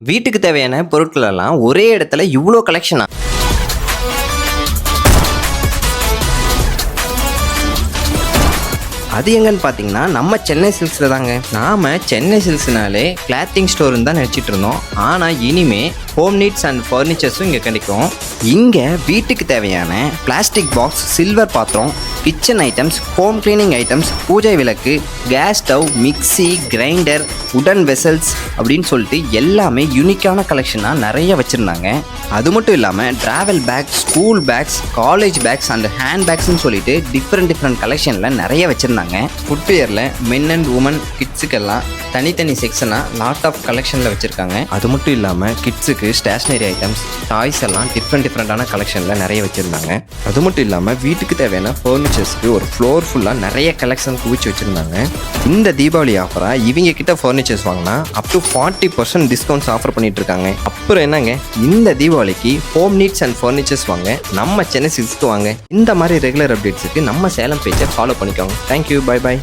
வீட்டுக்கு தேவையான பொருட்கள் எல்லாம் ஒரே இடத்துல இவ்ளோ கலெக்ஷனா? அது எங்கன்னு பார்த்தீங்கன்னா, நம்ம சென்னை சில்க்ஸ்ல தாங்க. நாம சென்னை சில்க்ஸ்னாலே கிளாத்திங் ஸ்டோர்னு தான் நினச்சிட்டு இருந்தோம். ஆனால் இனிமே ஹோம் நீட்ஸ் அண்ட் ஃபர்னிச்சர்ஸும் இங்கே கிடைக்கும். இங்கே வீட்டுக்கு தேவையான பிளாஸ்டிக் பாக்ஸ், சில்வர் பாத்திரம், kitchen items, home cleaning items, பூஜை விளக்கு, கேஸ் ஸ்டவ், மிக்சி, கிரைண்டர், உடன் வெசல்ஸ் அப்படின்னு சொல்லிட்டு எல்லாமே யூனிக்கான கலெக்ஷனாக நிறைய வச்சுருந்தாங்க. அது மட்டும் இல்லாமல் travel bag, school bags, college bags and hand பேக்ஸ்ன்னு சொல்லிட்டு டிஃப்ரெண்ட் கலெக்ஷனில் நிறைய வச்சுருந்தாங்க. ஃபுட்வேரில் மென் அண்ட் உமன் கிட்ஸுக்கெல்லாம் தனித்தனி செக்ஷனாக லாட் ஆஃப் கலெக்ஷனில் வச்சுருக்காங்க. அது மட்டும் இல்லாமல் கிட்ஸுக்கு ஸ்டேஷ்னரி ஐட்டம்ஸ், டாய்ஸ் எல்லாம் டிஃப்ரெண்டான கலெக்ஷனில் நிறைய வச்சுருந்தாங்க. அது மட்டும் இல்லாமல் வீட்டுக்கு தேவையான ஃபர்னிச்சர்ஸ்க்கு ஒரு ஃப்ளோர் ஃபுல்லாக நிறைய கலெக்ஷன் குவிச்சு வச்சுருந்தாங்க. இந்த தீபாவளி ஆஃபராக இவங்க கிட்ட ஃபர்னிச்சர்ஸ் வாங்கினா அப் டு 40% டிஸ்கவுண்ட்ஸ் ஆஃபர் பண்ணிட்டு இருக்காங்க. அப்புறம் என்னங்க, இந்த தீபாவளிக்கு ஹோம் நீட்ஸ் அண்ட் ஃபர்னிச்சர்ஸ் வாங்க நம்ம சென்னை சில்க்ஸ்க்கு வாங்க. இந்த மாதிரி ரெகுலர் அப்டேட்ஸுக்கு நம்ம சேலம் பேஜை ஃபாலோ பண்ணிக்கோங்க. Thank you, bye bye.